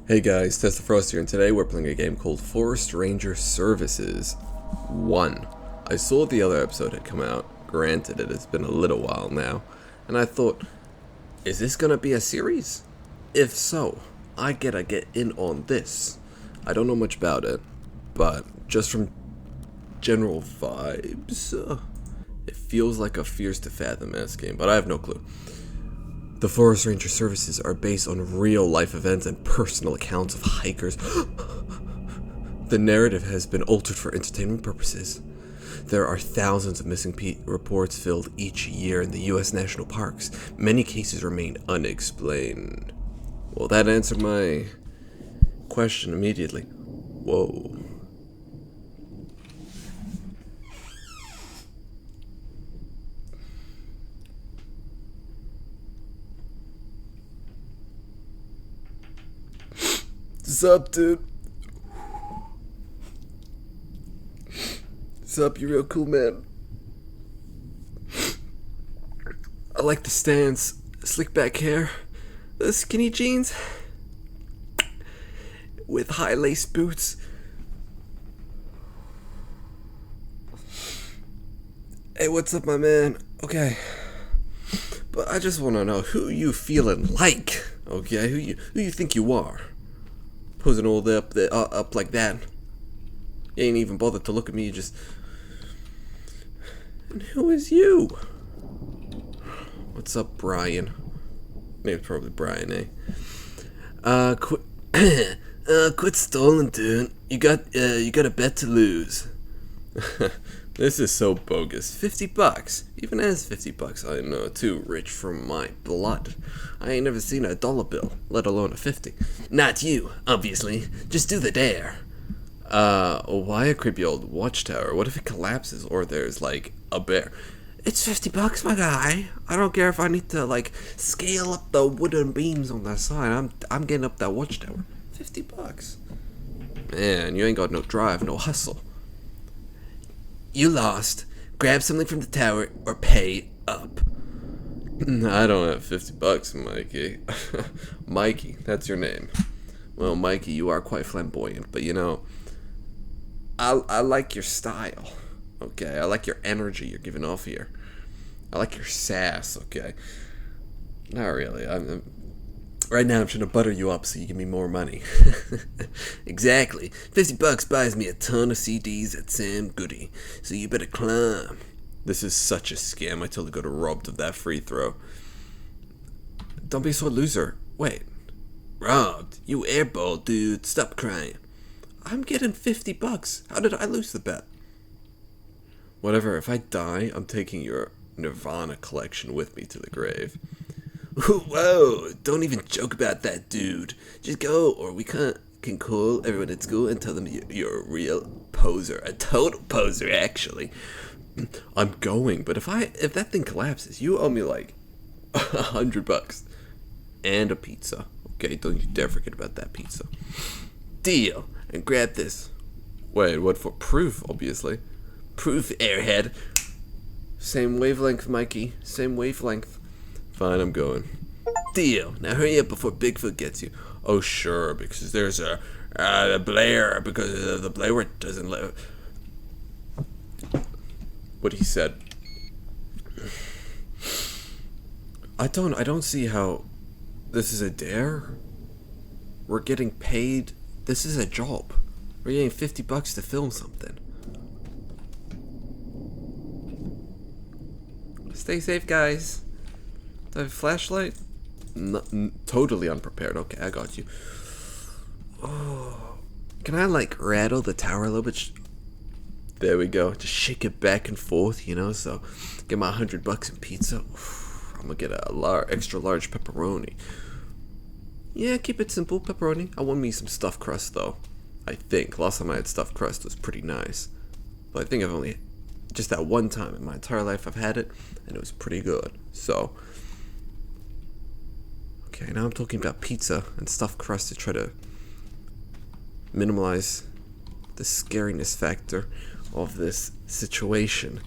Hey guys, TeslaFrost here, and today we're playing a game called Forest Ranger Services 1. I saw the other episode had come out, granted it has been a little while now, and I thought, is this gonna be a series? If so, I gotta get in on this. I don't know much about it, but just from general vibes, it feels like a Fears to Fathom-esque game, but I have no clue. The Forest Ranger services are based on real-life events and personal accounts of hikers. The narrative has been altered for entertainment purposes. There are thousands of missing reports filed each year in the U.S. national parks. Many cases remain unexplained. Well, that answered my question immediately. Whoa. What's up, dude? What's up, you real cool, man? I like the stance, slick back hair, the skinny jeans, with high lace boots. Hey, what's up, my man? Okay, but I just want to know who you feeling like. Okay, who you think you are? Posing all the up like that. You ain't even bothered to look at me. You just. And who is you? What's up, Brian? Name's probably Brian, eh? Quit stalling, dude. You got a bet to lose. This is so bogus. $50. Even as $50, I know too rich for my blood. I ain't never seen a dollar bill, let alone a 50. Not you, obviously. Just do the dare. Why a creepy old watchtower? What if it collapses or there's like a bear? It's $50, my guy. I don't care if I need to like scale up the wooden beams on that side. I'm getting up that watchtower. $50. Man, you ain't got no drive, no hustle. You lost. Grab something from the tower or pay up. I don't have $50, Mikey. Mikey, that's your name. Well, Mikey, you are quite flamboyant, but you know, I like your style. Okay, I like your energy you're giving off here. I like your sass. Okay, not really. Right now I'm trying to butter you up so you give me more money. Exactly. $50 buys me a ton of CDs at Sam Goody, so you better climb. This is such a scam. I totally got robbed of that free throw. Don't be so loser. Wait. Robbed? You airball, dude. Stop crying. I'm getting $50. How did I lose the bet? Whatever. If I die, I'm taking your Nirvana collection with me to the grave. Whoa, don't even joke about that, dude. Just go, or we can call everyone at school and tell them you're a real poser. A total poser, actually. I'm going, but if that thing collapses, you owe me like $100 and a pizza. Okay, don't you dare forget about that pizza. Deal. And grab this. Wait, what for? Proof, obviously. Proof, airhead. Same wavelength, Mikey. Same wavelength. Fine, I'm going. Deal. Now hurry up before Bigfoot gets you. Oh, sure, because there's a Blair, because the Blair doesn't live. What he said. I don't see how this is a dare. We're getting paid. This is a job. We're getting $50 to film something. Stay safe, guys. Do I have a flashlight? Totally unprepared. Okay, I got you. Oh, can I like rattle the tower a little bit? There we go. Just shake it back and forth, you know. So, get my $100 in pizza. I'm gonna get a extra large pepperoni. Yeah, keep it simple, pepperoni. I want me some stuffed crust though. I think last time I had stuffed crust was pretty nice, but I think I've only just that one time in my entire life I've had it, and it was pretty good. So, okay, now I'm talking about pizza and stuffed crust to try to minimize the scariness factor of this situation.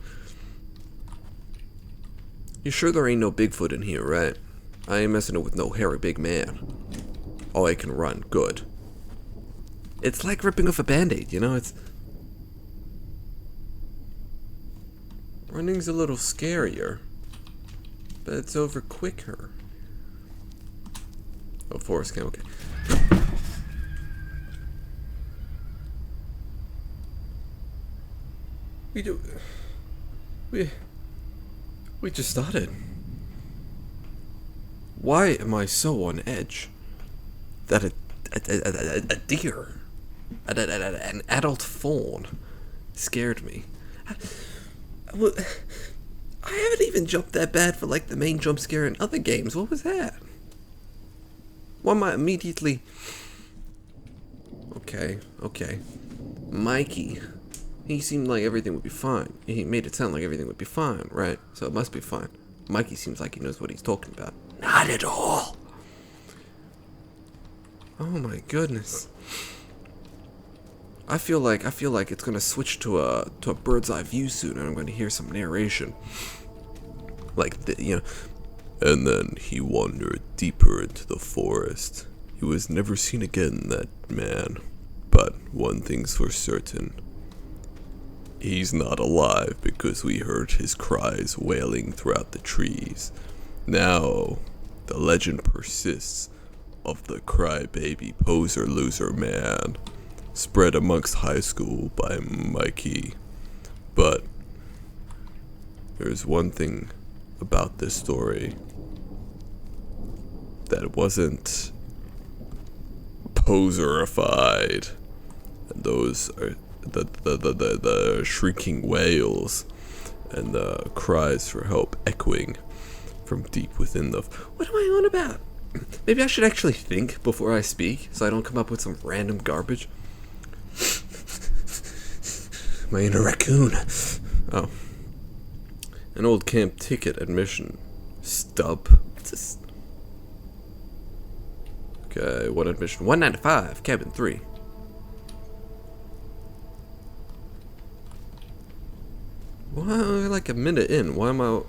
You sure there ain't no Bigfoot in here, right? I ain't messing with no hairy big man. Oh, I can run. Good. It's like ripping off a band-aid, you know? It's... Running's a little scarier. But it's over quicker. Oh, forest cam, okay. We just started. Why am I so on edge that a deer, an adult fawn, scared me? I haven't even jumped that bad for like the main jump scare in other games. What was that? Why am I immediately... Okay. Mikey. He seemed like everything would be fine. He made it sound like everything would be fine, right? So it must be fine. Mikey seems like he knows what he's talking about. Not at all. Oh my goodness. I feel like it's gonna switch to a bird's eye view soon, and I'm gonna hear some narration. Like And then he wandered deeper into the forest. He was never seen again, that man. But one thing's for certain. He's not alive because we heard his cries wailing throughout the trees. Now, the legend persists of the crybaby poser loser man, spread amongst high school by Mikey. But there's one thing about this story that wasn't poserified, and those are the shrieking wails and the cries for help echoing from deep within the... What am I on about? Maybe I should actually think before I speak, so I don't come up with some random garbage. Am I in a raccoon? Oh. An old camp ticket admission stub. Okay, one admission. 195, cabin 3. Why am I like a minute in? Why am I...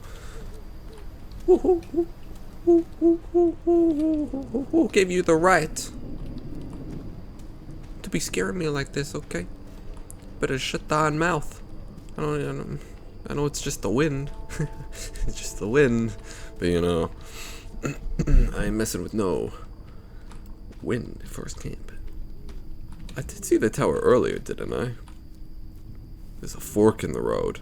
Who gave you the right to be scaring me like this, okay? Better shut thine mouth. I know it's just the wind. It's just the wind. But you know, I ain't messing with no wind first camp. I did see the tower earlier, didn't I? There's a fork in the road.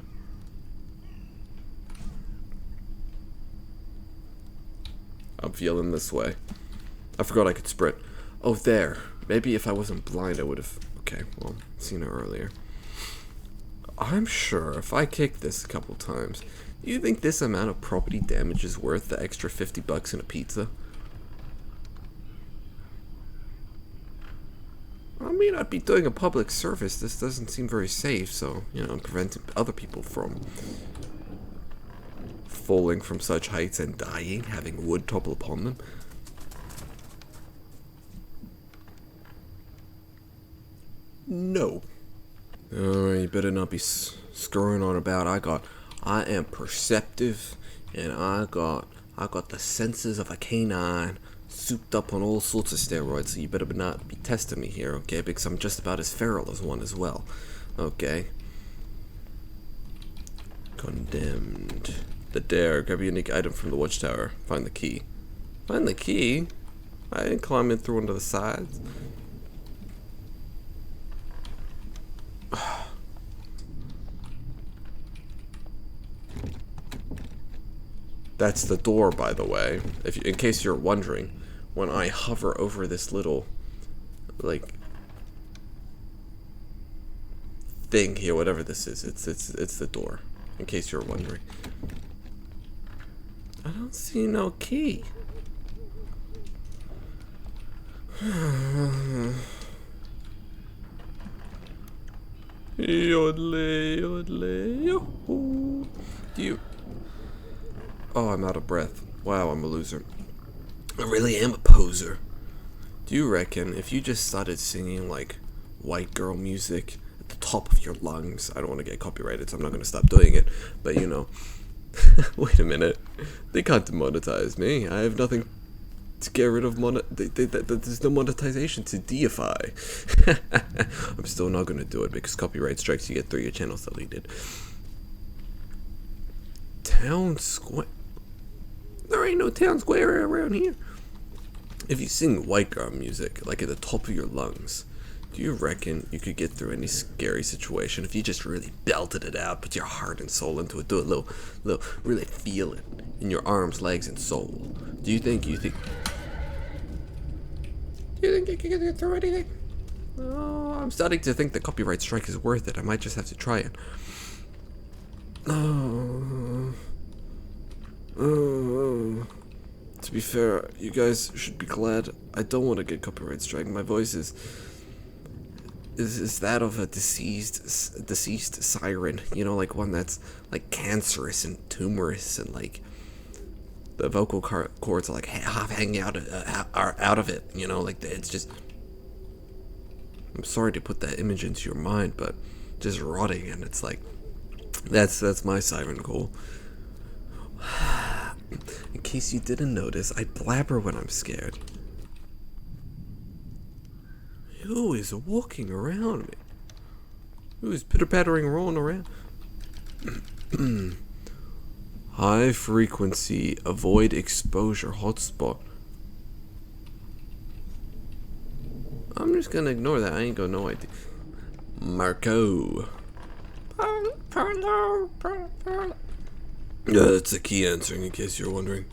I'm feeling this way. I forgot I could sprint. Oh, there. Maybe if I wasn't blind, I would have... Okay, well, seen it earlier. I'm sure if I kick this a couple times, do you think this amount of property damage is worth the extra $50 in a pizza? I mean, I'd be doing a public service. This doesn't seem very safe, so, you know, I'm preventing other people from falling from such heights and dying, having wood topple upon them. No. Alright, you better not be screwing on about. I am perceptive, and I got the senses of a canine souped up on all sorts of steroids, so you better not be testing me here, okay? Because I'm just about as feral as one as well, okay? Condemned. The dare. Grab a unique item from the watchtower. Find the key. Find the key? I didn't climb in through one of the sides. That's the door, by the way. In case you're wondering, when I hover over this little, like, thing here, whatever this is, it's the door. In case you're wondering. I don't see no key. Yodelay, yodelay, yo-hoo. Oh, I'm out of breath. Wow, I'm a loser. I really am a poser. Do you reckon if you just started singing like white girl music at the top of your lungs, I don't want to get copyrighted, so I'm not going to stop doing it, but you know, wait a minute, they can't demonetize me. I have nothing to get rid of there's no monetization to deify. I'm still not gonna do it because copyright strikes. You get 3 of your channels deleted. Town square. There ain't no town square around here. If you sing white girl music like at the top of your lungs, do you reckon you could get through any scary situation if you just really belted it out, put your heart and soul into it, do it little, really feel it in your arms, legs, and soul? Do you think you can get through anything? Oh, I'm starting to think the copyright strike is worth it. I might just have to try it. To be fair, you guys should be glad I don't want to get copyright strike. My voice is that of a deceased siren, you know, like one that's like cancerous and tumorous, and like the vocal cords are like half hanging out of it, you know, like it's just. I'm sorry to put that image into your mind, but just rotting, and it's like that's my siren call. In case you didn't notice, I blabber when I'm scared. Who is walking around me? Who is pitter-pattering, rolling around? High frequency, avoid exposure, hotspot. I'm just gonna ignore that. I ain't got no idea. Marco. Yeah, that's the key answering, in case you're wondering.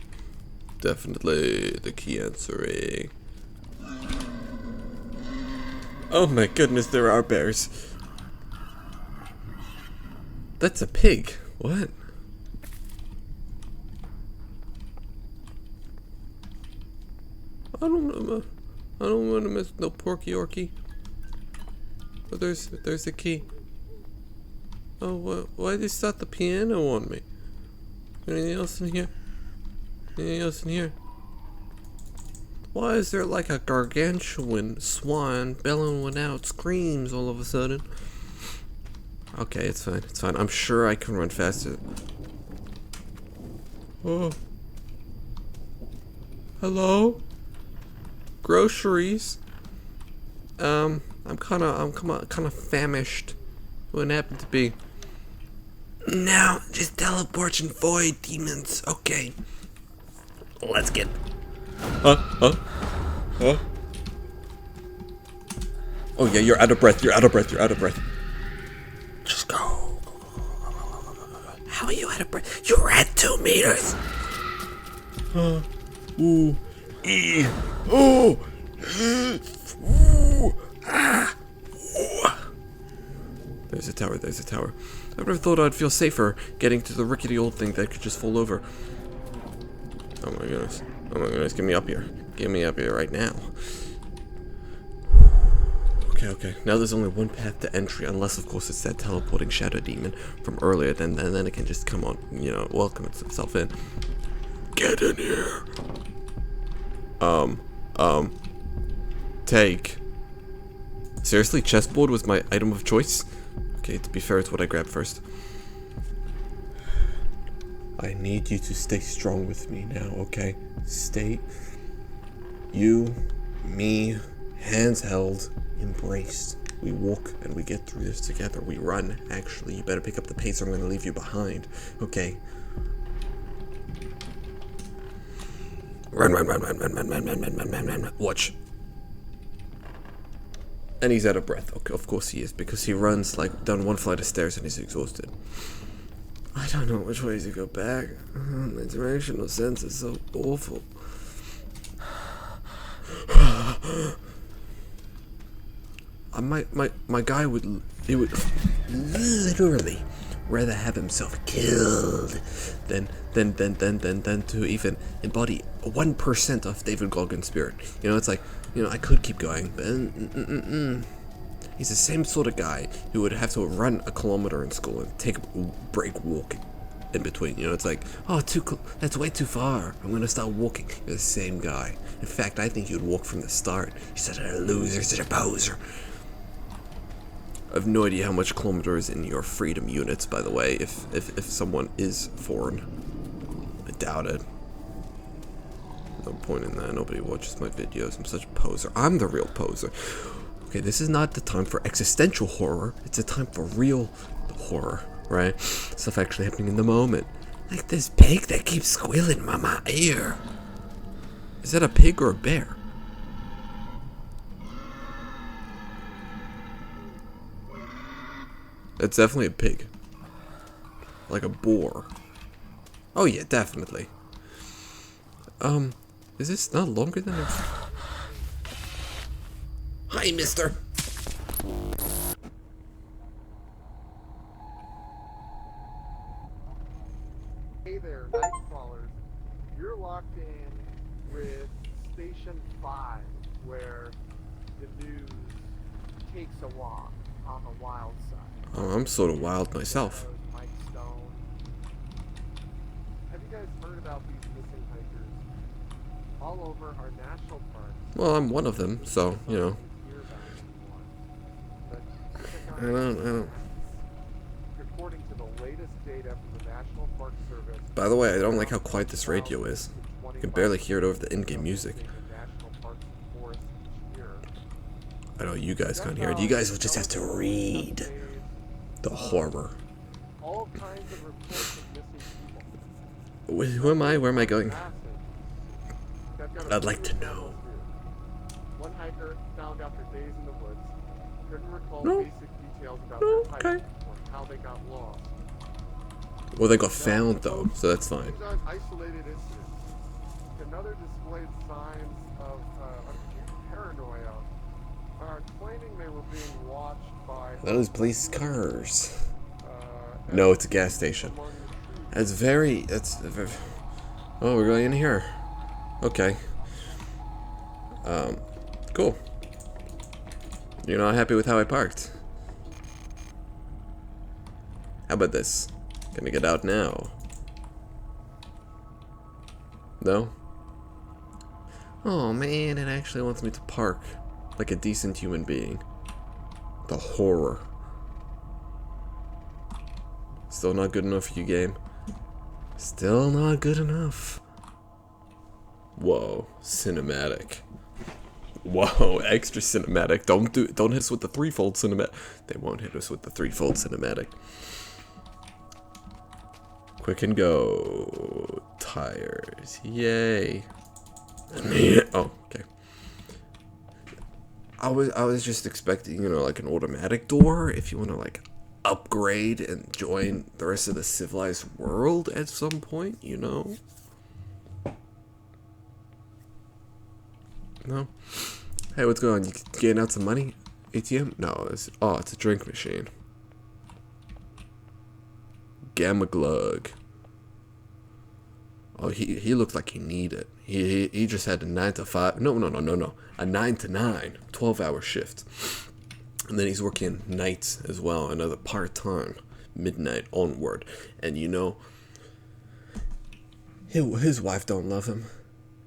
Definitely the key answering. Oh my goodness, there are bears. That's a pig. What? I don't want to miss no porky orky. Oh, there's the key. Oh, why they start the piano on me? Anything else in here? Anything else in here? Why is there like a gargantuan swan bellowing out screams all of a sudden? Okay, it's fine. It's fine. I'm sure I can run faster. Oh. Hello? Groceries? I'm kind of famished. What happened to be? Now, just teleport and void demons. Okay. Let's get. Huh? Oh yeah, you're out of breath. You're out of breath. Just go. How are you out of breath? You're at 2 meters. Ooh. E. Oh. Ooh. Ah. Ooh. There's a tower. I would have thought I'd feel safer getting to the rickety old thing that could just fall over. Oh my goodness, get me up here. Get me up here right now. Okay. Now there's only one path to entry, unless of course it's that teleporting shadow demon from earlier, then it can just come on, you know, welcome itself in. Get in here. Take. Seriously, chessboard was my item of choice? Okay, to be fair, it's what I grabbed first. I need you to stay strong with me now, okay? Stay. You, me, hands held, embraced. We walk and we get through this together. We run, actually. You better pick up the pace or I'm gonna leave you behind, okay? Run. Watch. And he's out of breath. Okay, of course he is, because he runs like down 1 flight of stairs and he's exhausted. I don't know which way to go back. My directional sense is so awful. My guy would literally rather have himself killed than to even embody 1% of David Goggins' spirit. You know, it's like, you know, I could keep going, but he's the same sort of guy who would have to run a kilometer in school and take a break walking in between. You know, it's like, oh, that's way too far. I'm gonna start walking. You're the same guy. In fact, I think you'd walk from the start. You're such a loser, such a poser. I have no idea how much kilometers in your freedom units, by the way, if someone is foreign. I doubt it. No point in that. Nobody watches my videos. I'm such a poser. I'm the real poser. Okay, this is not the time for existential horror. It's a time for real horror, right? Stuff actually happening in the moment. Like this pig that keeps squealing in my ear. Is that a pig or a bear? That's definitely a pig. Like a boar. Oh yeah, definitely. Is this not longer than a... Hi, mister! Hey there, night crawlers. You're locked in with Station 5, where the news takes a walk on the wild side. Oh, I'm sort of wild myself. Mike Stone. Have you guys heard about these missing hikers all over our national parks? Well, I'm one of them, so, you know. I don't. According to the latest data from the National Park Service. By the way, I don't like how quiet this radio is. You can barely hear it over the in-game music. I know you guys can't hear it. You guys will just have to read the horror. All kinds of reports of missing people. Who am I? Where am I going? I'd like to know. One hiker found after days in the woods couldn't recall No. basic details about No, their hike okay. or how they got lost. Well, they got found though, so that's fine. These aren't isolated incidents. Another displayed signs of paranoia, claiming they were being watched by Those police cars. No, it's a gas station. That's very. Oh, we're going in here. Okay. Cool. You're not happy with how I parked? How about this? Can I get out now? No? Oh man, it actually wants me to park like a decent human being. The horror. Still not good enough for you, game. Still not good enough. Whoa, cinematic. Whoa, extra cinematic. Don't hit us with the threefold cinematic. They won't hit us with the threefold cinematic. Quick and go. Tires. Yay. Oh, okay. I was just expecting, you know, like an automatic door if you want to like upgrade and join the rest of the civilized world at some point, you know? No? Hey, what's going on? You getting out some money? ATM? No, it's a drink machine. Gamma Glug. Oh, he looked like he needed it. He just had a 9 to 5. No. A 9 to 9, 12-hour shift. And then he's working nights as well, another part-time, midnight onward. And you know, his wife don't love him.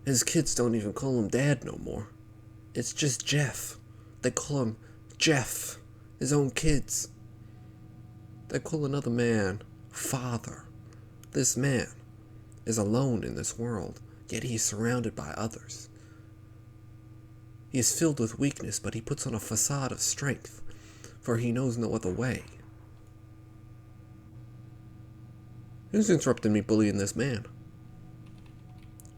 His kids don't even call him dad no more. It's just Jeff. They call him Jeff. His own kids. They call another man father. This man is alone in this world, yet he is surrounded by others. He is filled with weakness, but he puts on a facade of strength, for he knows no other way. Who's interrupting me bullying this man?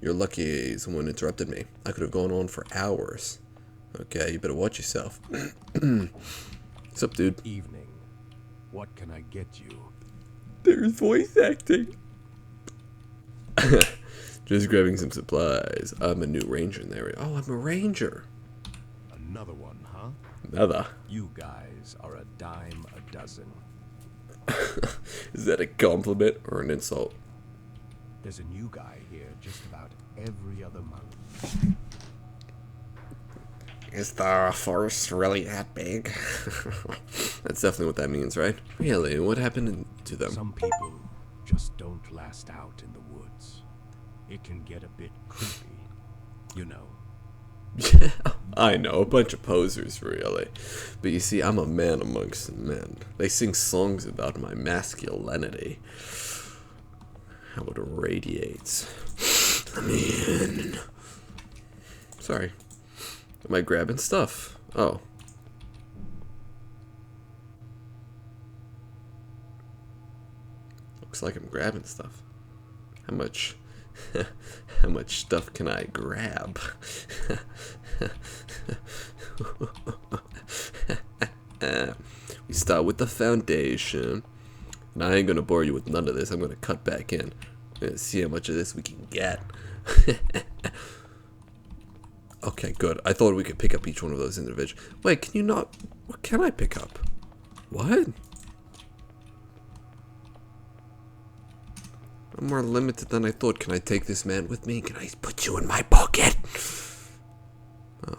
You're lucky someone interrupted me. I could have gone on for hours. Okay, you better watch yourself. What's up, dude? Evening. What can I get you? There's voice acting. Just grabbing some supplies. I'm a new ranger in the area. Oh, I'm a ranger. Another one, huh? Another. You guys are a dime a dozen. Is that a compliment or an insult? There's a new guy here just about every other month. Is the forest really that big? That's definitely what that means, right? Really? What happened to them? Some people just don't last out in the woods. It can get a bit creepy, you know. Yeah, I know, a bunch of posers, really. But you see, I'm a man amongst men. They sing songs about my masculinity. How it radiates. Let me in. Sorry. Am I grabbing stuff? Oh. Looks like I'm grabbing stuff. How much how much stuff can I grab? We start with the foundation. And I ain't gonna bore you with none of this. I'm gonna cut back in. See how much of this we can get. Okay, good. I thought we could pick up each one of those individually. Wait, can you not? What can I pick up? What? I'm more limited than I thought. Can I take this man with me? Can I put you in my pocket? Oh.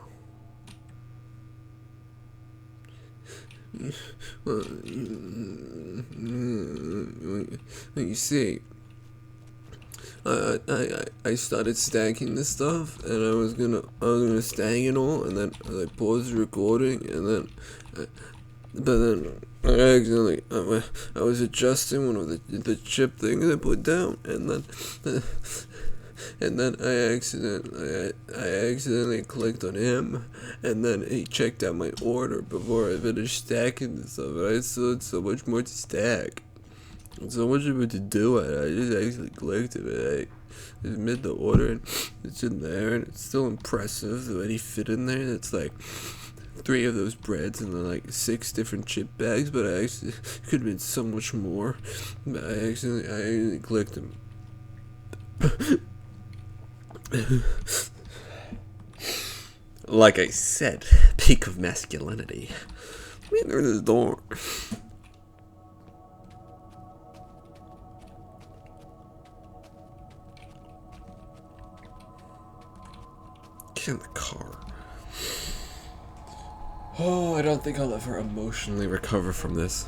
Well, you see, I started stacking this stuff, and I was gonna stack it all, and then I paused the recording, and then, but then I accidentally, I was adjusting one of the chip things I put down, and then I accidentally clicked on him, and then he checked out my order before I finished stacking this stuff, and I still had so much more to stack. So much of it to do. I just actually clicked it. I made the order, and it's in there, and it's still impressive the way he fit in there. It's like 3 of those breads and then like 6 different chip bags, but I actually could have been so much more. But I actually clicked him. Like I said, peak of masculinity. Let me enter this door. Get in the car. Oh, I don't think I'll ever emotionally recover from this.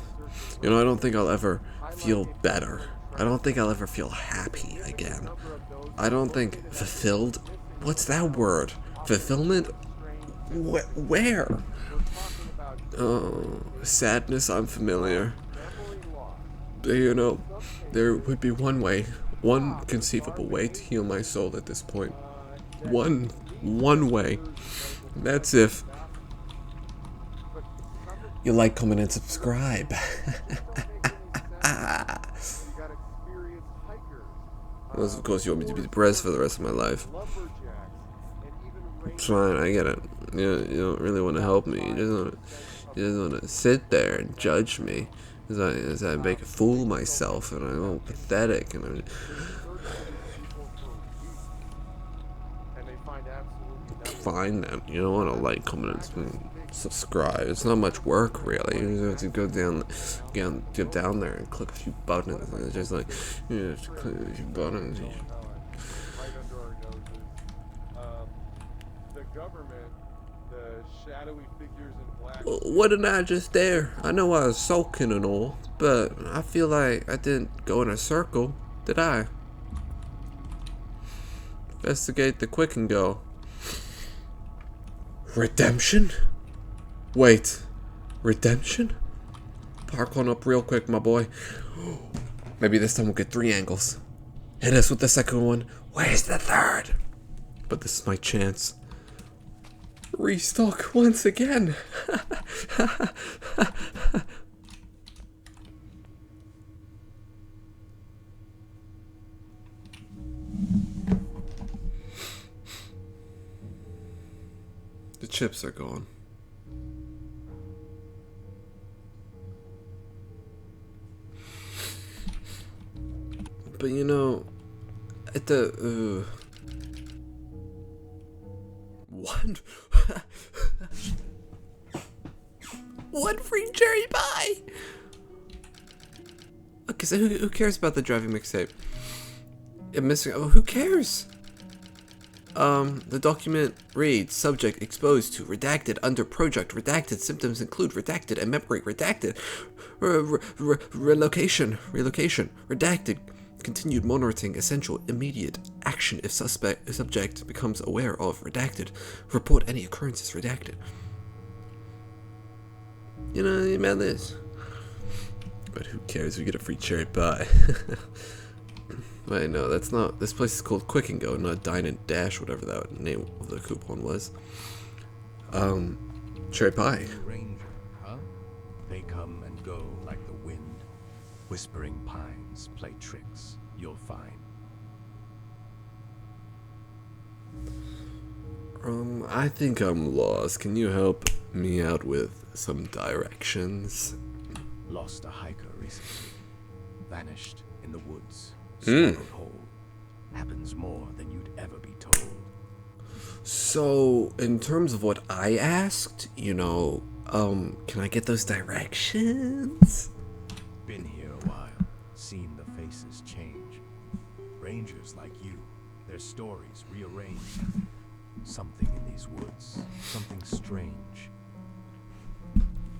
You know, I don't think I'll ever feel better. I don't think I'll ever feel happy again. I don't think fulfilled. What's that word? Fulfillment? Where? Oh, sadness, I'm familiar. But, you know, there would be one way, one conceivable way to heal my soul at this point. One way. That's if you like, comment, and subscribe. Unless, of course, you want me to be depressed for the rest of my life. It's fine, I get it. You don't really want to help me. You just want to sit there and judge me as I make a fool of myself, and I'm all pathetic, and I'm fine then. You don't want to like, comment, and subscribe. It's not much work, really. You just have to go down there and click a few buttons, and it's just like, you have to click a few buttons. Right under our noses. The government, the shadowy figures in black. What did I just dare? I know I was sulking and all, but I feel like I didn't go in a circle, did I? Investigate the quick and go. Redemption? Wait, redemption? Park on up real quick, my boy. Maybe this time we'll get 3 angles. Hit us with the second one. Where's the third? But this is my chance. Restock once again. The chips are gone. But you know, at the one one free cherry pie. Okay, so who cares about the driving mixtape? I'm missing. Oh, who cares? The document reads: subject exposed to redacted under project. Redacted symptoms include redacted and memory redacted. Relocation. Redacted. Continued monitoring essential. Immediate action if subject becomes aware of redacted. Report any occurrences redacted. You know about this. But who cares? We get a free cherry pie. Wait, no, that's not. This place is called Quick and Go, not Dine and Dash, whatever that name of the coupon was. Cherry pie. Ranger, huh? They come and go like the wind. Whispering pines play tricks, you'll find. I think I'm lost. Can you help me out with some directions? Lost a hiker recently. Vanished in the woods. Swallowed whole. Happens more than you'd ever be told. So, in terms of what I asked, you know, can I get those directions? Been here a while. Seen the faces change. Rangers like you. Their stories rearranged. Something in these woods. Something strange.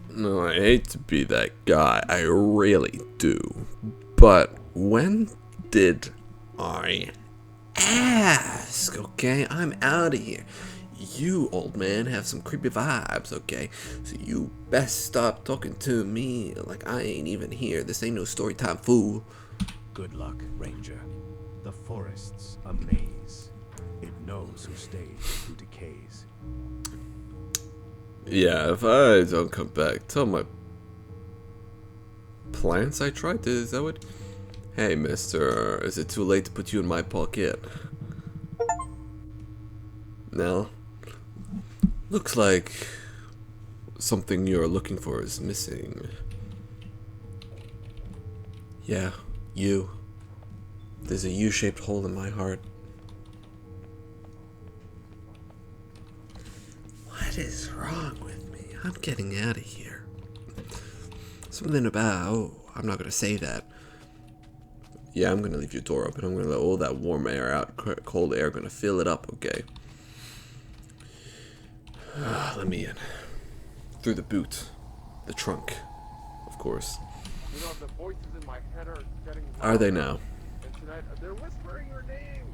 No, I hate to be that guy. I really do. But when did I ask? Okay, I'm out of here. You, old man, have some creepy vibes, okay? So you best stop talking to me like I ain't even here. This ain't no story time, fool. Good luck, Ranger. The forest's a maze. It knows who stays and who decays. Yeah, if I don't come back, tell my plants I tried to. Is that what? Hey, mister, is it too late to put you in my pocket? No? Looks like something you're looking for is missing. Yeah, you. There's a U-shaped hole in my heart. What is wrong with me? I'm getting out of here. Something about, oh, I'm not gonna say that. Yeah, I'm gonna leave your door open. I'm gonna let all that warm air out. Cold air, gonna fill it up, okay? Let me in. Through the boot. The trunk. Of course. You know, the voices in my head are getting Are they now? And tonight, they're whispering your name.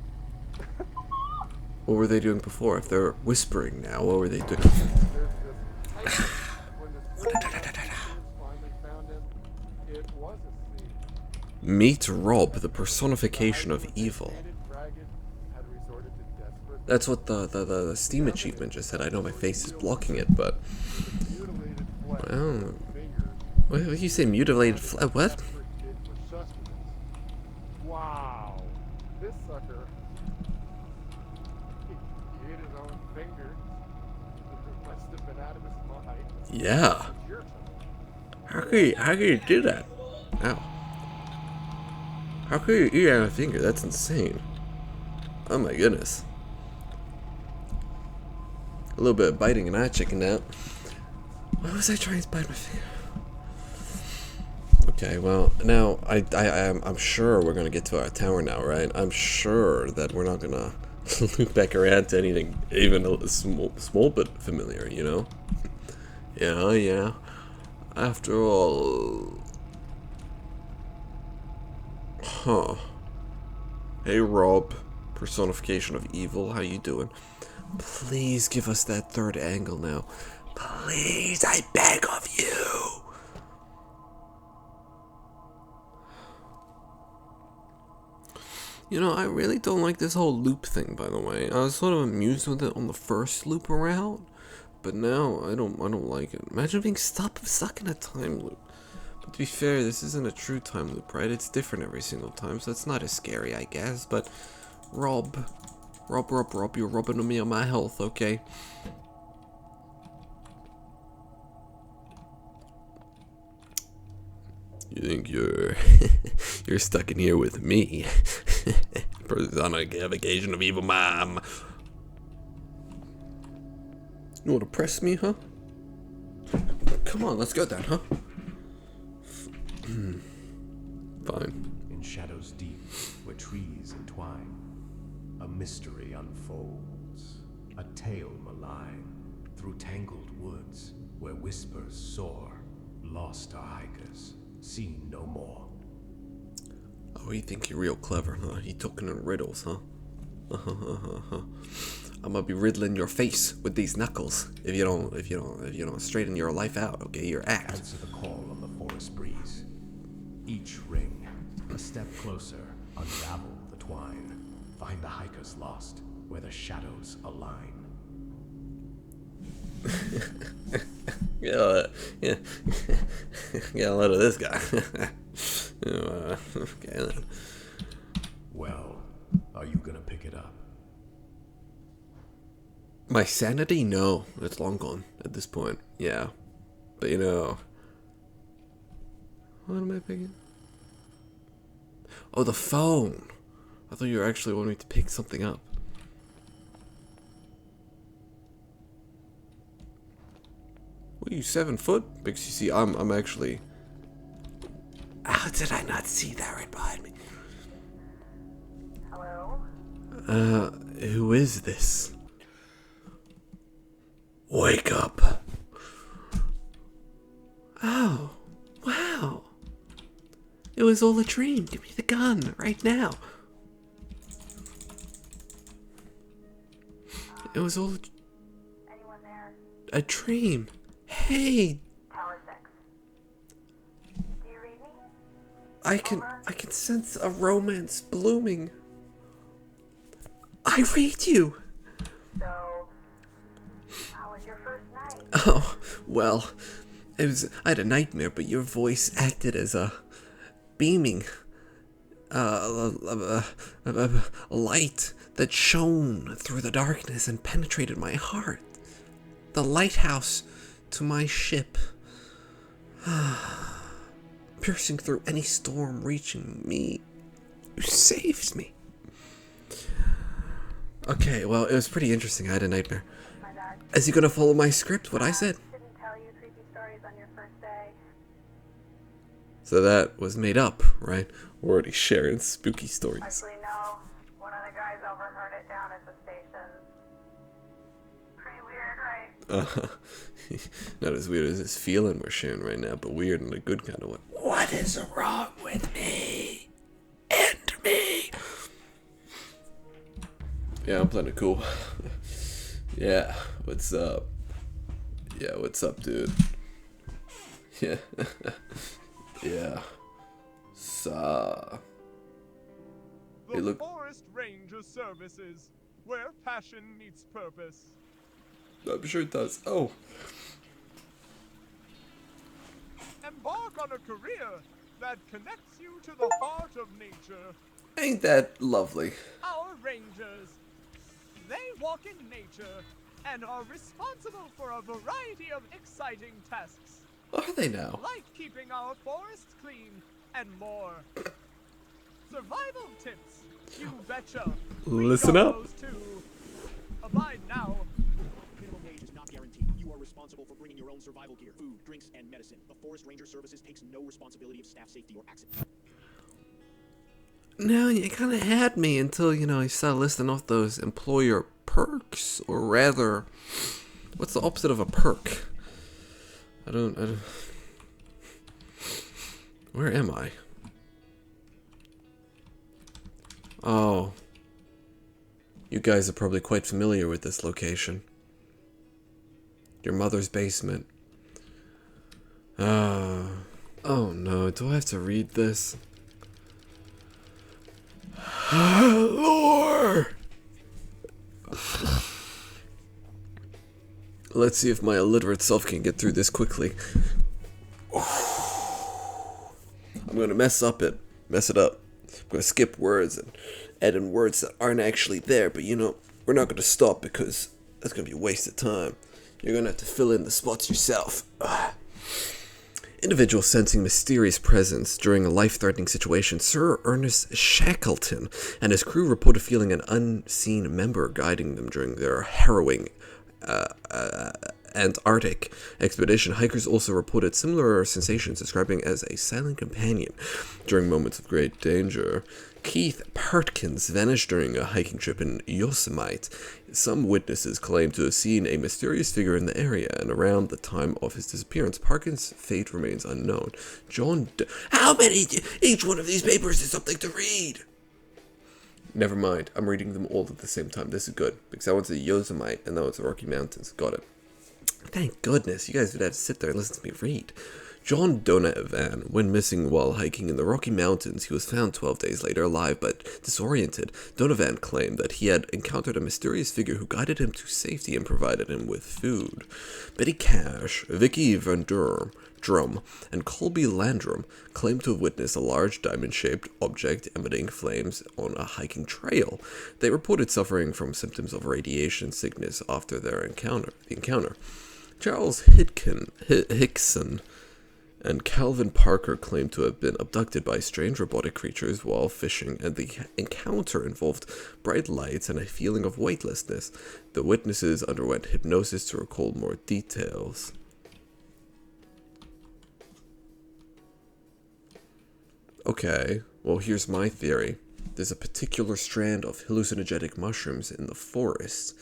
What were they doing before? If they're whispering now, what were they doing? There's this tight, when the finally found him, it was a scene. Meet Rob, the personification of evil. That's what the Steam achievement just said. I know my face is blocking it, but... Well... What did you say? Mutilated flesh? What? Wow. This sucker... He ate his own finger. It must have been out of his mind. Yeah. How can you do that? Ow. How could you eat out a finger? That's insane. Oh my goodness. A little bit of biting and I chickened out. Why was I trying to bite my finger? Okay, well, now I'm sure we're gonna get to our tower now, right? I'm sure that we're not gonna loop back around to anything even a small bit familiar, you know? Yeah. After all... Huh. Hey, Rob. Personification of evil. How you doing? Please give us that third angle now. Please, I beg of you. You know, I really don't like this whole loop thing, by the way. I was sort of amused with it on the first loop around, but now I don't like it. Imagine being stuck in a time loop. But to be fair, this isn't a true time loop, right? It's different every single time, so it's not as scary, I guess. But Rob, you're robbing me on my health, okay? You think you're you're stuck in here with me? Personification of evil mom. You want to press me, huh? Come on, let's go then, huh? Fine. In shadows deep, where trees entwine, a mystery unfolds, a tale malign, through tangled woods, where whispers soar, lost are hikers, seen no more. Oh, you think you're real clever, huh? You talking in riddles, huh? I'm gonna be riddling your face with these knuckles if you don't straighten your life out, okay? Your act. Answer the call of the forest breeze. Each ring, a step closer, unravel the entwine. Find the hikers lost, where the shadows align. Yeah, yeah, get a load of this guy. Okay, then. Well, are you gonna pick it up? My sanity? No, it's long gone at this point. Yeah, but you know, what am I picking? Oh, the phone. I thought you were actually wanting me to pick something up. What are you, 7 foot? Because you see, I'm actually. How did I not see that right behind me? Hello? Who is this? Wake up. Oh, wow. It was all a dream. Give me the gun right now. It was all Anyone there? a dream. Hey, Tower 6. Do you read me? I can sense a romance blooming. I read you. So, how was your first night? Oh, well, I had a nightmare, but your voice acted as a beaming light that shone through the darkness and penetrated my heart. The lighthouse to my ship. Piercing through any storm, reaching me. You saved me. Okay, well, it was pretty interesting. I had a nightmare. My bad. Is he gonna follow my script, what I said? Didn't tell you creepy stories on your first day. So that was made up, right? We're already sharing spooky stories. Actually, no. One of the guys overheard it down at the station. Pretty weird, right? Not as weird as this feeling we're sharing right now, but weird in a good kind of way. What is wrong with me? And me? Yeah, I'm playing it cool. Yeah, what's up? Yeah, what's up, dude? Yeah. Yeah. Hey, The look. Forest Ranger Services, where passion meets purpose. I'm sure it does. Oh. Embark on a career that connects you to the heart of nature. Ain't that lovely? Our rangers, they walk in nature and are responsible for a variety of exciting tasks, Are they now? like keeping our forests clean and more. Survival tips, you betcha. We Listen got up. those too. Abide now. Minimum wage is not guaranteed. You are responsible for bringing your own survival gear, food, drinks, and medicine. The Forest Ranger Services takes no responsibility of staff safety or accident. No, you kind of had me until, you started listing off those employer perks, or rather, what's the opposite of a perk? I don't. Where am I? Oh. You guys are probably quite familiar with this location. Your mother's basement. Oh no, do I have to read this? Lore! Let's see if my illiterate self can get through this quickly. I'm gonna mess it up. I'm gonna skip words and add in words that aren't actually there, but we're not gonna stop because that's gonna be a waste of time. You're gonna have to fill in the spots yourself. Individual sensing mysterious presence during a life-threatening situation, Sir Ernest Shackleton and his crew reported feeling an unseen member guiding them during their harrowing Antarctic expedition. Hikers also reported similar sensations, describing as a silent companion during moments of great danger. Keith Perkins vanished during a hiking trip in Yosemite. Some witnesses claim to have seen a mysterious figure in the area, and around the time of his disappearance, Perkins' fate remains unknown. How many? Each one of these papers is something to read. Never mind, I'm reading them all at the same time. This is good, because that one's a Yosemite, and that one's the Rocky Mountains. Got it. Thank goodness, you guys would have to sit there and listen to me read. John Donovan went missing while hiking in the Rocky Mountains. He was found 12 days later alive but disoriented. Donovan claimed that he had encountered a mysterious figure who guided him to safety and provided him with food. Betty Cash, Vicky Van Drum, and Colby Landrum claimed to have witnessed a large diamond-shaped object emitting flames on a hiking trail. They reported suffering from symptoms of radiation sickness after their encounter. Charles Hickson and Calvin Parker claimed to have been abducted by strange robotic creatures while fishing, and the encounter involved bright lights and a feeling of weightlessness. The witnesses underwent hypnosis to recall more details. Okay, well, here's my theory. There's a particular strand of hallucinogenic mushrooms in the forest,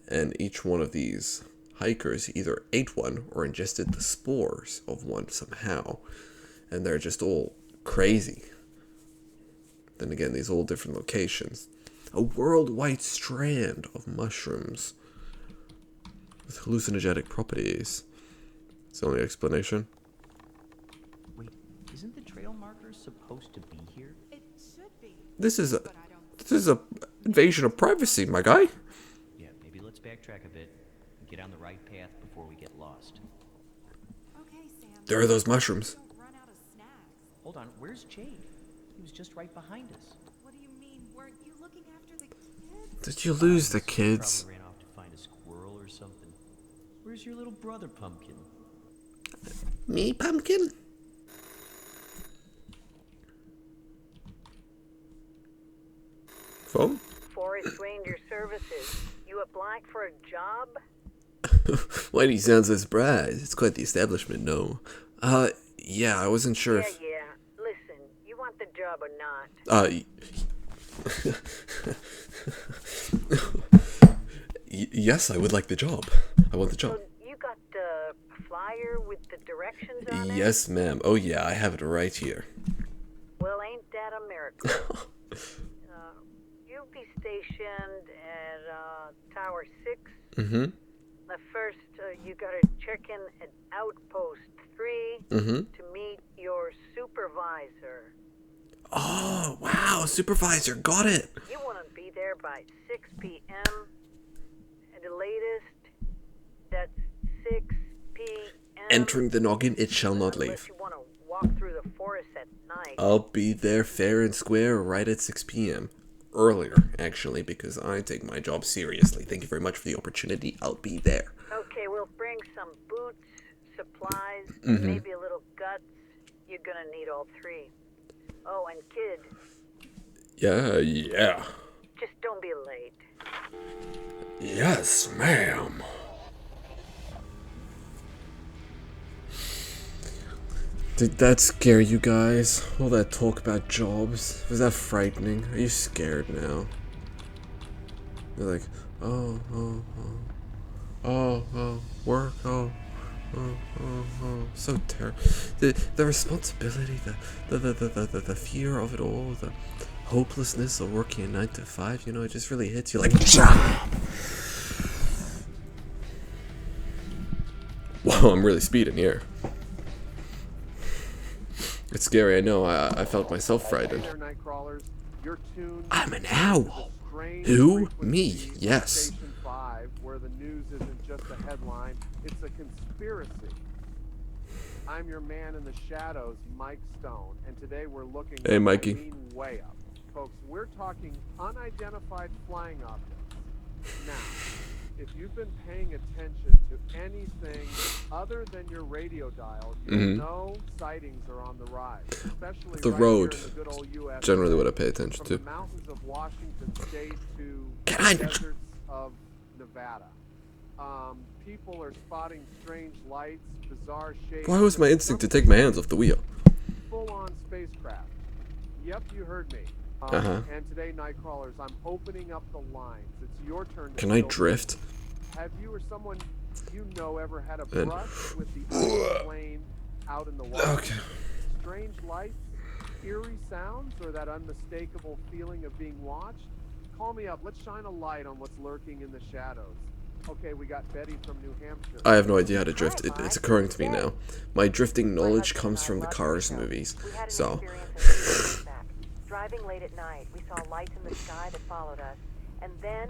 and each one of these hikers either ate one or ingested the spores of one somehow, and they're just all crazy. Then again, these all different locations. A worldwide strand of mushrooms with hallucinogenic properties. It's the only explanation. Wait, isn't the trail marker supposed to be here? It should be. This is But I don't This is a invasion of privacy, my guy. Yeah, maybe let's backtrack a bit and get on the right path before we get lost. Okay, Sam. There are those mushrooms. Don't run out of snacks. Hold on, where's Jade? He was just right behind us. What do you mean? Weren't you looking after the kids? Did you lose the kids? Probably ran off to find a squirrel or something. Where's your little brother, Pumpkin? Me, Pumpkin? Phone? Forest Ranger Services. You applied for a job? Why do you sound so surprised? It's quite the establishment, no. Yeah, I wasn't sure Yeah, if... yeah. Listen, you want the job or not? Yes, I would like the job. I want the job. So you got the flyer with the directions on it? Yes, ma'am. Oh, yeah, I have it right here. Well, ain't that a miracle? You'll be stationed at Tower 6. Mm-hmm. First, you gotta check in at Outpost 3 Mm-hmm. to meet your supervisor. Oh, wow, supervisor, got it. You wanna be there by 6 p.m. At the latest, that's 6 p.m. Entering the noggin, it shall not Unless leave. you wanna walk through the forest at night. I'll be there fair and square right at 6 p.m. Earlier, actually, because I take my job seriously. Thank you very much for the opportunity. I'll be there. Okay, we'll bring some boots, supplies, Mm-hmm. maybe a little guts. You're gonna need all three. Oh, and kid, Yeah. just don't be late. Yes, ma'am. Did that scare you guys? All that talk about jobs? Was that frightening? Are you scared now? You're like, work, so terrible. The responsibility, the fear of it all, the hopelessness of working a 9 to 5, you know, it just really hits you like, job! Whoa, I'm really speeding here. It's scary, I know. I felt myself frightened. Hey there, Nightcrawlers. You're tuned I'm an to owl. the strange Who? frequency Me, of yes. Station 5, where the news isn't just a headline, it's a conspiracy. I'm your man in the shadows, Mike Stone, and today we're looking Hey, at Mikey. I mean way up. Folks, we're talking unidentified flying objects. Now, if you've been paying attention to anything other than your radio dial, you know sightings are on the rise, especially The right road, here in the good old US. generally what I pay attention From to. the mountains of Washington State to Can I- the deserts of Nevada. People are spotting strange lights, bizarre shapes. Why was my and instinct to take my hands off the wheel? Full-on spacecraft. Yep, you heard me. Uh-huh. And today, Nightcrawlers, I'm opening up the lines. It's your turn to Can I fill drift? Have you or someone you know ever had a And- brush with the ice plane out in the water? Okay. Strange lights, eerie sounds, or that unmistakable feeling of being watched? Call me up. Let's shine a light on what's lurking in the shadows. Okay, we got Betty from New Hampshire. I have no idea how to drift. It's occurring to me now. My drifting knowledge it's occurring to me now. My drifting knowledge comes from the Cars movies. So, Driving late at night, we saw lights in the sky that followed us, and then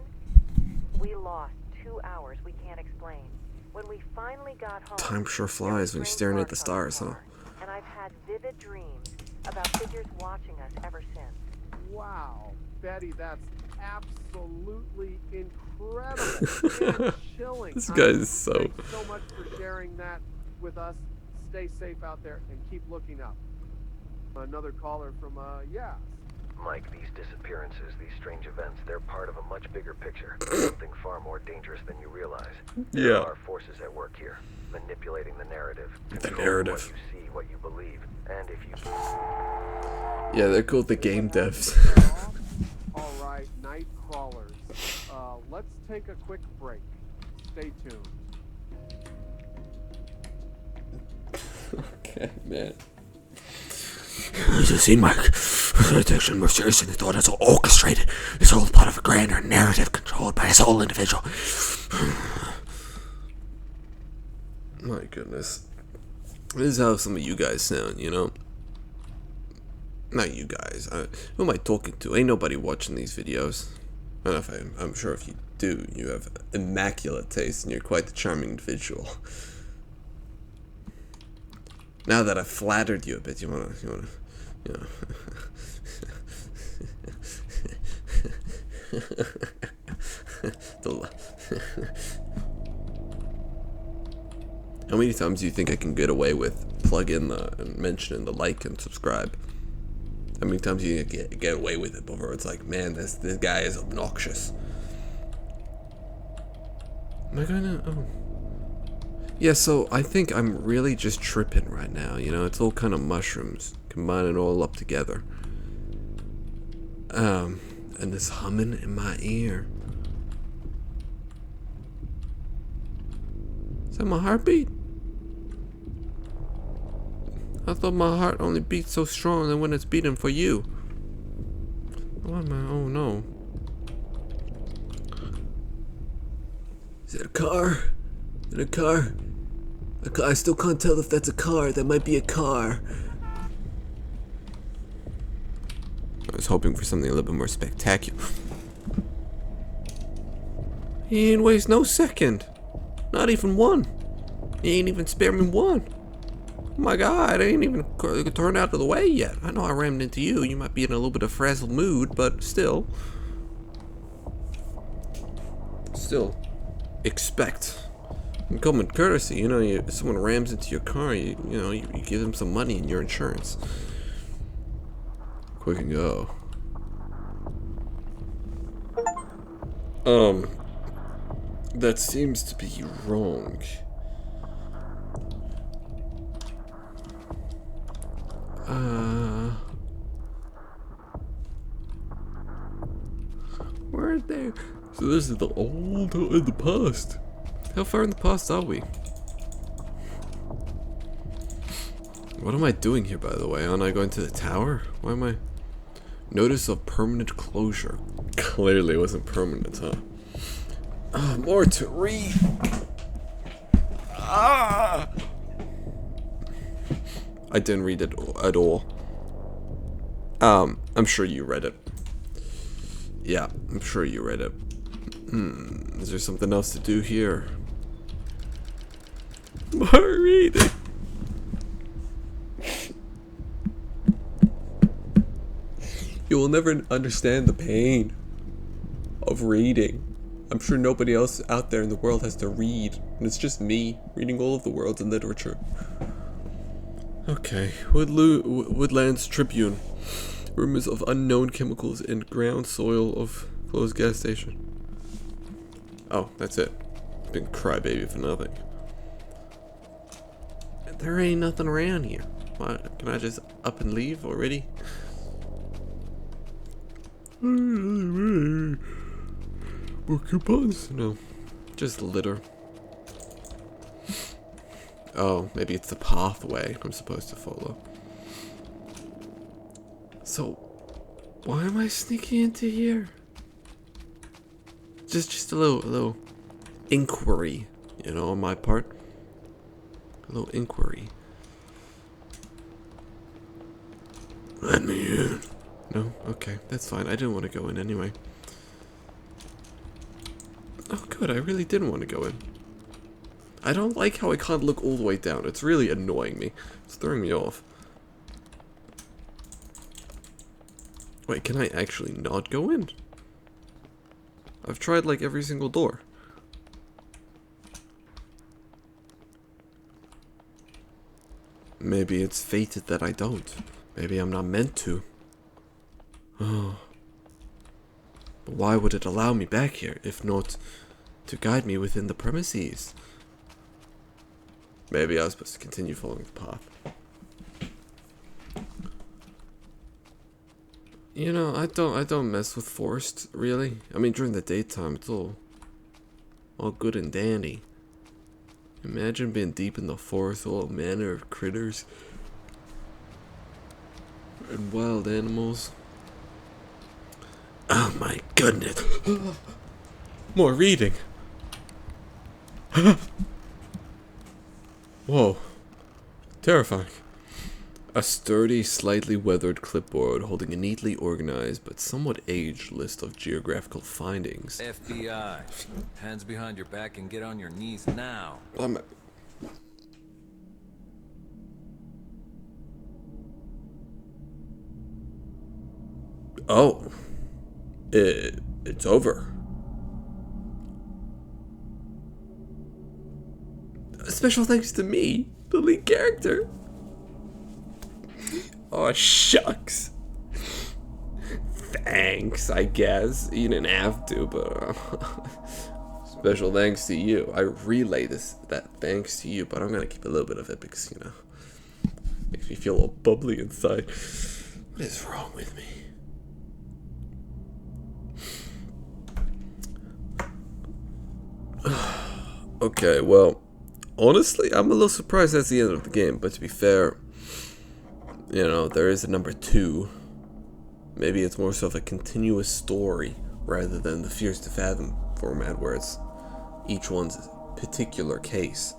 we lost 2 hours we can't explain. When we finally got home, time sure flies when you're staring at the stars, huh? And I've had vivid dreams about figures watching us ever since. Wow, Betty, that's absolutely incredible and chilling. This guy is so... Thanks so much for sharing that with us. Stay safe out there and keep looking up. Another caller from, yeah. Mike, these disappearances, these strange events, they're part of a much bigger picture. Something far more dangerous than you realize. There are forces at work here, manipulating the narrative. The narrative. What you see, what you believe, and if you... Yeah, they're called the game devs. All right, night crawlers. Let's take a quick break. Stay tuned. Okay, man. As you see, Mike, the addiction more serious than you thought. It's all orchestrated. It's all part of a grander narrative controlled by a sole individual. My goodness. This is how some of you guys sound, you know? Not you guys. Who am I talking to? Ain't nobody watching these videos. I don't know if I'm sure if you do, you have immaculate taste and you're quite the charming individual. Now that I've flattered you a bit, you know. How many times do you think I can get away with plug in and mention the like and subscribe? How many times do you get away with it before it's like, man, this guy is obnoxious? Am I gonna... Oh. Yeah, so I think I'm really just tripping right now, you know? It's all kind of mushrooms, combining all up together. And this humming in my ear. Is that my heartbeat? I thought my heart only beats so strong than when it's beating for you. What am I? Oh no. Is that a car? Is it a car? I still can't tell if that's a car. That might be a car. I was hoping for something a little bit more spectacular. He ain't waste no second. Not even one. He ain't even spare me one. Oh my god, I ain't even turned out of the way yet. I know I rammed into you. You might be in a little bit of frazzled mood, but still. Expect. Common courtesy, you know, if someone rams into your car, you give them some money in your insurance. Quick and go. That seems to be wrong. Where are they? So this is the old in the past. How far in the past are we? What am I doing here, by the way? Aren't I going to the tower? Why am I... Notice of permanent closure. Clearly it wasn't permanent, huh? More to read. I didn't read it at all. I'm sure you read it. Yeah, I'm sure you read it. Is there something else to do here? More reading. You will never understand the pain of reading. I'm sure nobody else out there in the world has to read, and it's just me reading all of the worlds in literature. Okay, Woodlands Tribune. Rumors of unknown chemicals in ground soil of closed gas station. Oh, that's it. Been crybaby for nothing. There ain't nothing around here. Why, can I just up and leave already? More coupons? No. Just litter. Oh, maybe it's the pathway I'm supposed to follow. So, why am I sneaking into here? Just a little inquiry, you know, on my part. A little inquiry. Let me in. No? Okay, that's fine. I didn't want to go in anyway. Oh, good. I really didn't want to go in. I don't like how I can't look all the way down. It's really annoying me. It's throwing me off. Wait, can I actually not go in? I've tried like every single door. Maybe it's fated that I don't. Maybe I'm not meant to. Oh. But why would it allow me back here, if not to guide me within the premises? Maybe I was supposed to continue following the path. You know, I don't mess with forest, really. I mean, during the daytime, it's all good and dandy. Imagine being deep in the forest, all manner of critters and wild animals. Oh my goodness. More reading. Whoa. Terrifying. A sturdy, slightly weathered clipboard holding a neatly organized but somewhat aged list of geographical findings. FBI. Hands behind your back and get on your knees now. Oh. It's over. A special thanks to me, the lead character. Oh, shucks. Thanks, I guess. You didn't have to, but special thanks to you. I relay that thanks to you, but I'm gonna keep a little bit of it because, you know, makes me feel all bubbly inside. What is wrong with me? Okay, well, honestly, I'm a little surprised that's the end of the game, but to be fair, you know, there is a number 2. Maybe it's more so of a continuous story rather than the Fears to Fathom format where it's each one's particular case.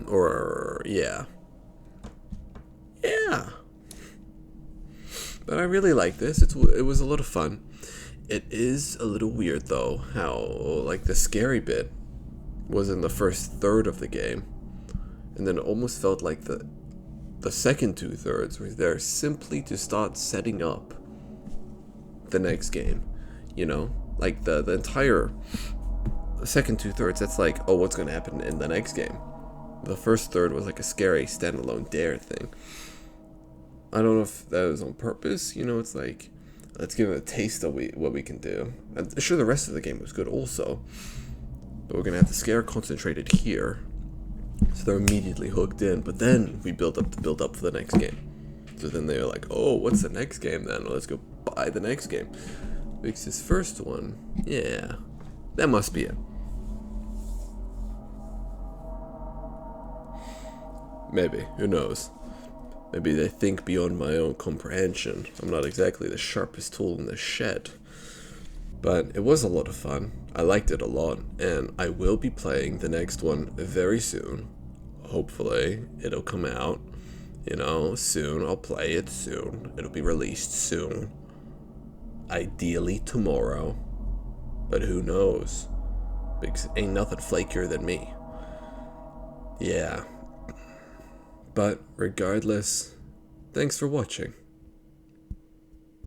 Or, yeah. Yeah. But I really like this. It was a lot of fun. It is a little weird, though, how, like, the scary bit was in the first third of the game. And then it almost felt like the second 2/3 were there simply to start setting up the next game. You know? Like, the entire second 2/3, that's like, oh, what's going to happen in the next game? The first third was like a scary standalone dare thing. I don't know if that was on purpose. You know, it's like, let's give it a taste of what we can do. I'm sure the rest of the game was good also. But we're going to have the scare concentrated here. So they're immediately hooked in. But then we build up for the next game. So then they're like, oh, what's the next game then? Let's go buy the next game. Because this first one, yeah, that must be it. Maybe. Who knows? Maybe they think beyond my own comprehension. I'm not exactly the sharpest tool in the shed. But it was a lot of fun. I liked it a lot. And I will be playing the next one very soon. Hopefully, it'll come out, you know, soon. I'll play it soon. It'll be released soon. Ideally tomorrow. But who knows? Because ain't nothing flakier than me. Yeah. But regardless, thanks for watching.